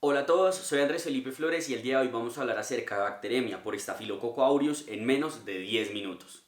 Hola a todos, soy Andrés Felipe Flores y el día de hoy vamos a hablar acerca de bacteremia por Staphylococcus aureus en menos de 10 minutos.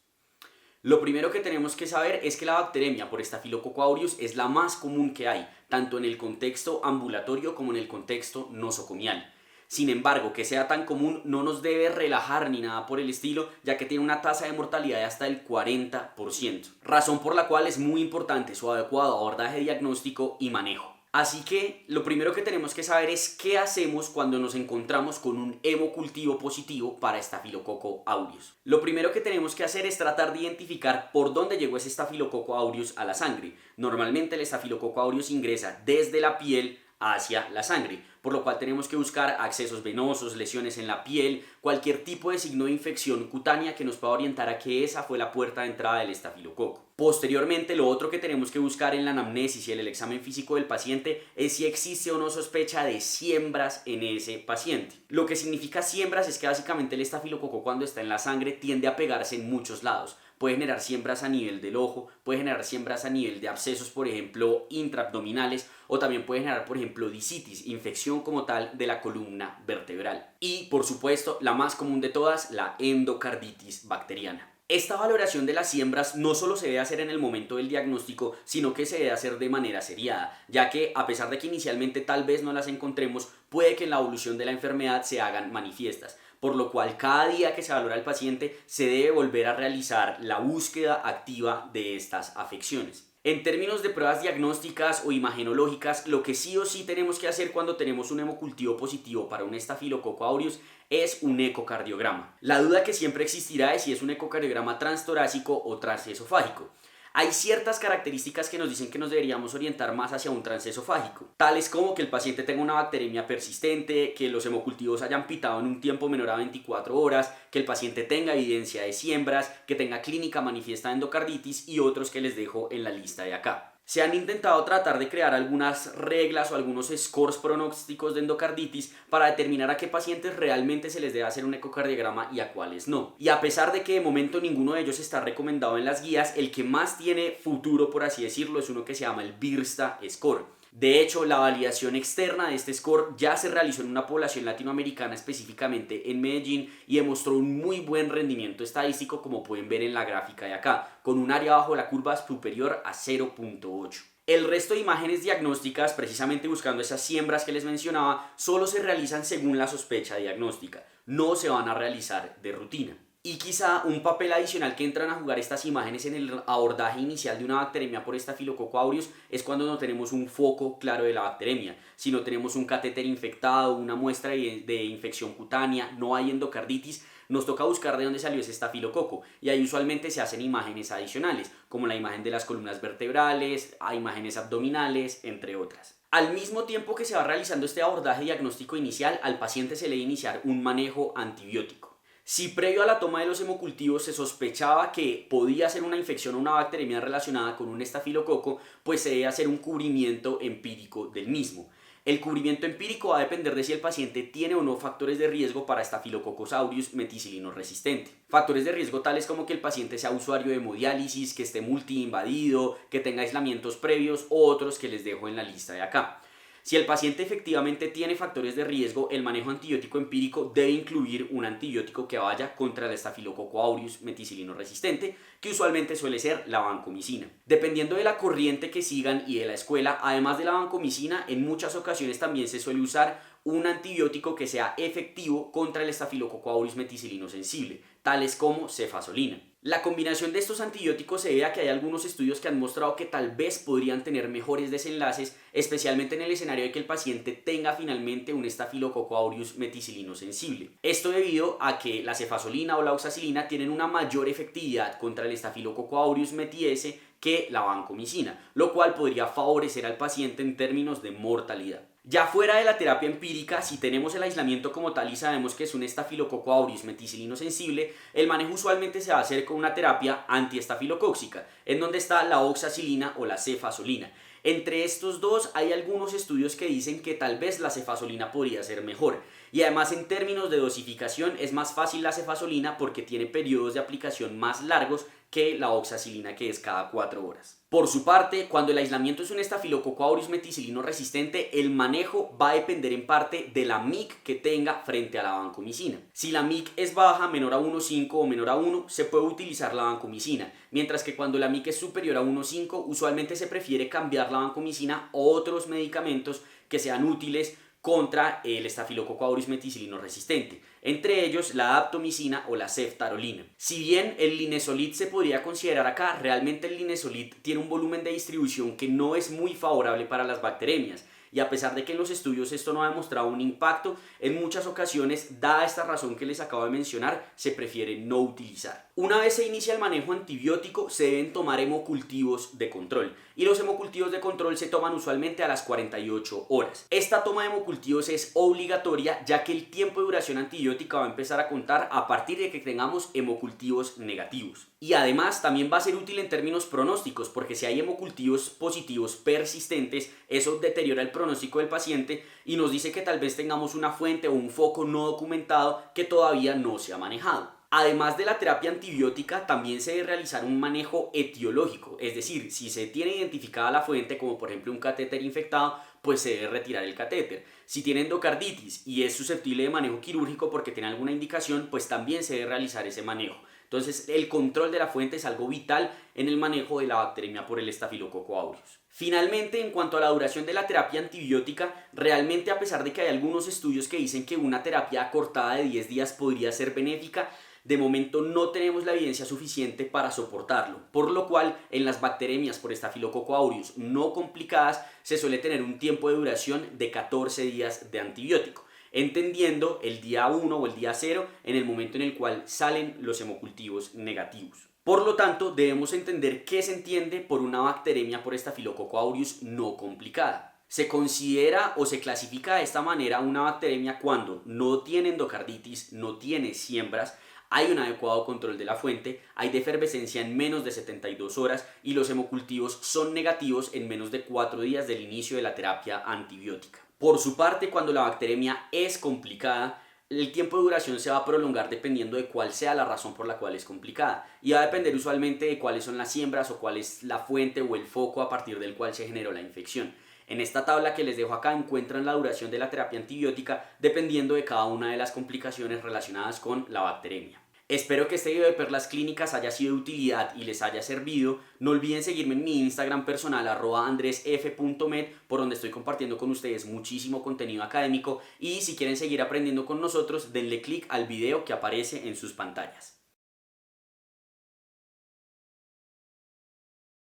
Lo primero que tenemos que saber es que la bacteremia por Staphylococcus aureus es la más común que hay, tanto en el contexto ambulatorio como en el contexto nosocomial. Sin embargo, que sea tan común no nos debe relajar ni nada por el estilo, ya que tiene una tasa de mortalidad de hasta el 40%, razón por la cual es muy importante su adecuado abordaje diagnóstico y manejo. Así que lo primero que tenemos que saber es qué hacemos cuando nos encontramos con un hemocultivo positivo para Staphylococcus aureus. Lo primero que tenemos que hacer es tratar de identificar por dónde llegó ese Staphylococcus aureus a la sangre. Normalmente el Staphylococcus aureus ingresa desde la piel hacia la sangre, por lo cual tenemos que buscar accesos venosos, lesiones en la piel, cualquier tipo de signo de infección cutánea que nos pueda orientar a que esa fue la puerta de entrada del estafilococo. Posteriormente, lo otro que tenemos que buscar en la anamnesis y en el examen físico del paciente es si existe o no sospecha de siembras en ese paciente. Lo que significa siembras es que básicamente el estafilococo cuando está en la sangre tiende a pegarse en muchos lados. Puede generar siembras a nivel del ojo, puede generar siembras a nivel de abscesos, por ejemplo, intraabdominales, o también puede generar, por ejemplo, discitis, infección como tal de la columna vertebral. Y, por supuesto, la más común de todas, la endocarditis bacteriana. Esta valoración de las siembras no solo se debe hacer en el momento del diagnóstico, sino que se debe hacer de manera seriada, ya que a pesar de que inicialmente tal vez no las encontremos, puede que en la evolución de la enfermedad se hagan manifiestas, por lo cual cada día que se valora al paciente se debe volver a realizar la búsqueda activa de estas afecciones. En términos de pruebas diagnósticas o imagenológicas, lo que sí o sí tenemos que hacer cuando tenemos un hemocultivo positivo para un Staphylococcus aureus es un ecocardiograma. La duda que siempre existirá es si es un ecocardiograma transtorácico o transesofágico. Hay ciertas características que nos dicen que nos deberíamos orientar más hacia un transesofágico, tales como que el paciente tenga una bacteremia persistente, que los hemocultivos hayan pitado en un tiempo menor a 24 horas, que el paciente tenga evidencia de siembras, que tenga clínica manifiesta de endocarditis y otros que les dejo en la lista de acá. Se han intentado tratar de crear algunas reglas o algunos scores pronósticos de endocarditis para determinar a qué pacientes realmente se les debe hacer un ecocardiograma y a cuáles no. Y a pesar de que de momento ninguno de ellos está recomendado en las guías, el que más tiene futuro, por así decirlo, es uno que se llama el BIRSTA Score. De hecho, la validación externa de este score ya se realizó en una población latinoamericana, específicamente en Medellín, y demostró un muy buen rendimiento estadístico, como pueden ver en la gráfica de acá, con un área bajo la curva superior a 0.8. El resto de imágenes diagnósticas, precisamente buscando esas siembras que les mencionaba, solo se realizan según la sospecha diagnóstica, no se van a realizar de rutina. Y quizá un papel adicional que entran a jugar estas imágenes en el abordaje inicial de una bacteremia por Staphylococcus aureus es cuando no tenemos un foco claro de la bacteremia. Si no tenemos un catéter infectado, una muestra de infección cutánea, no hay endocarditis, nos toca buscar de dónde salió ese estafilococo y ahí usualmente se hacen imágenes adicionales, como la imagen de las columnas vertebrales, imágenes abdominales, entre otras. Al mismo tiempo que se va realizando este abordaje diagnóstico inicial, al paciente se le debe iniciar un manejo antibiótico. Si previo a la toma de los hemocultivos se sospechaba que podía ser una infección o una bacteremia relacionada con un estafilococo, pues se debe hacer un cubrimiento empírico del mismo. El cubrimiento empírico va a depender de si el paciente tiene o no factores de riesgo para Staphylococcus aureus meticilino resistente. Factores de riesgo tales como que el paciente sea usuario de hemodiálisis, que esté multiinvadido, que tenga aislamientos previos o otros que les dejo en la lista de acá. Si el paciente efectivamente tiene factores de riesgo, el manejo antibiótico empírico debe incluir un antibiótico que vaya contra el Staphylococcus aureus meticilino resistente, que usualmente suele ser la vancomicina. Dependiendo de la corriente que sigan y de la escuela, además de la vancomicina, en muchas ocasiones también se suele usar un antibiótico que sea efectivo contra el Staphylococcus aureus meticilino sensible, tales como cefazolina. La combinación de estos antibióticos se debe a que hay algunos estudios que han mostrado que tal vez podrían tener mejores desenlaces, especialmente en el escenario de que el paciente tenga finalmente un Staphylococcus aureus meticilino sensible. Esto debido a que la cefazolina o la oxacilina tienen una mayor efectividad contra el Staphylococcus aureus metiese que la vancomicina, lo cual podría favorecer al paciente en términos de mortalidad. Ya fuera de la terapia empírica, si tenemos el aislamiento como tal y sabemos que es un Staphylococcus aureus meticilino sensible, el manejo usualmente se va a hacer con una terapia antiestafilocóxica, en donde está la oxacilina o la cefazolina. Entre estos dos hay algunos estudios que dicen que tal vez la cefazolina podría ser mejor. Y además en términos de dosificación es más fácil la cefazolina porque tiene periodos de aplicación más largos que la oxacilina, que es cada 4 horas. Por su parte, cuando el aislamiento es un estafilococo aureus meticilino resistente, el manejo va a depender en parte de la MIC que tenga frente a la vancomicina. Si la MIC es baja, menor a 1,5 o menor a 1, se puede utilizar la vancomicina, mientras que cuando la MIC es superior a 1,5, usualmente se prefiere cambiar la vancomicina o otros medicamentos que sean útiles contra el estafilococo aureus meticilino resistente, entre ellos la daptomicina o la ceftarolina. Si bien el linezolid se podría considerar acá, realmente el linezolid tiene un volumen de distribución que no es muy favorable para las bacteremias, y a pesar de que en los estudios esto no ha demostrado un impacto, en muchas ocasiones, dada esta razón que les acabo de mencionar, se prefiere no utilizar. Una vez se inicia el manejo antibiótico, se deben tomar hemocultivos de control, y los hemocultivos de control se toman usualmente a las 48 horas. Esta toma de hemocultivos es obligatoria, ya que el tiempo de duración antibiótica va a empezar a contar a partir de que tengamos hemocultivos negativos. Y además también va a ser útil en términos pronósticos, porque si hay hemocultivos positivos persistentes, eso deteriora el pronóstico del paciente y nos dice que tal vez tengamos una fuente o un foco no documentado que todavía no se ha manejado. Además de la terapia antibiótica, también se debe realizar un manejo etiológico, es decir, si se tiene identificada la fuente, como por ejemplo un catéter infectado, pues se debe retirar el catéter. Si tiene endocarditis y es susceptible de manejo quirúrgico porque tiene alguna indicación, pues también se debe realizar ese manejo. Entonces, el control de la fuente es algo vital en el manejo de la bacteremia por el estafilococo aureus. Finalmente, en cuanto a la duración de la terapia antibiótica, realmente a pesar de que hay algunos estudios que dicen que una terapia acortada de 10 días podría ser benéfica, de momento no tenemos la evidencia suficiente para soportarlo, por lo cual en las bacteremias por estafilococo aureus no complicadas se suele tener un tiempo de duración de 14 días de antibiótico, entendiendo el día 1 o el día 0 en el momento en el cual salen los hemocultivos negativos. Por lo tanto, debemos entender qué se entiende por una bacteremia por estafilococo aureus no complicada. Se considera o se clasifica de esta manera una bacteremia cuando no tiene endocarditis, no tiene siembras, hay un adecuado control de la fuente, hay defervescencia en menos de 72 horas y los hemocultivos son negativos en menos de 4 días del inicio de la terapia antibiótica. Por su parte, cuando la bacteremia es complicada, el tiempo de duración se va a prolongar dependiendo de cuál sea la razón por la cual es complicada y va a depender usualmente de cuáles son las siembras o cuál es la fuente o el foco a partir del cual se generó la infección. En esta tabla que les dejo acá encuentran la duración de la terapia antibiótica dependiendo de cada una de las complicaciones relacionadas con la bacteremia. Espero que este video de perlas clínicas haya sido de utilidad y les haya servido. No olviden seguirme en mi Instagram personal @andresf.med, por donde estoy compartiendo con ustedes muchísimo contenido académico, y si quieren seguir aprendiendo con nosotros denle click al video que aparece en sus pantallas.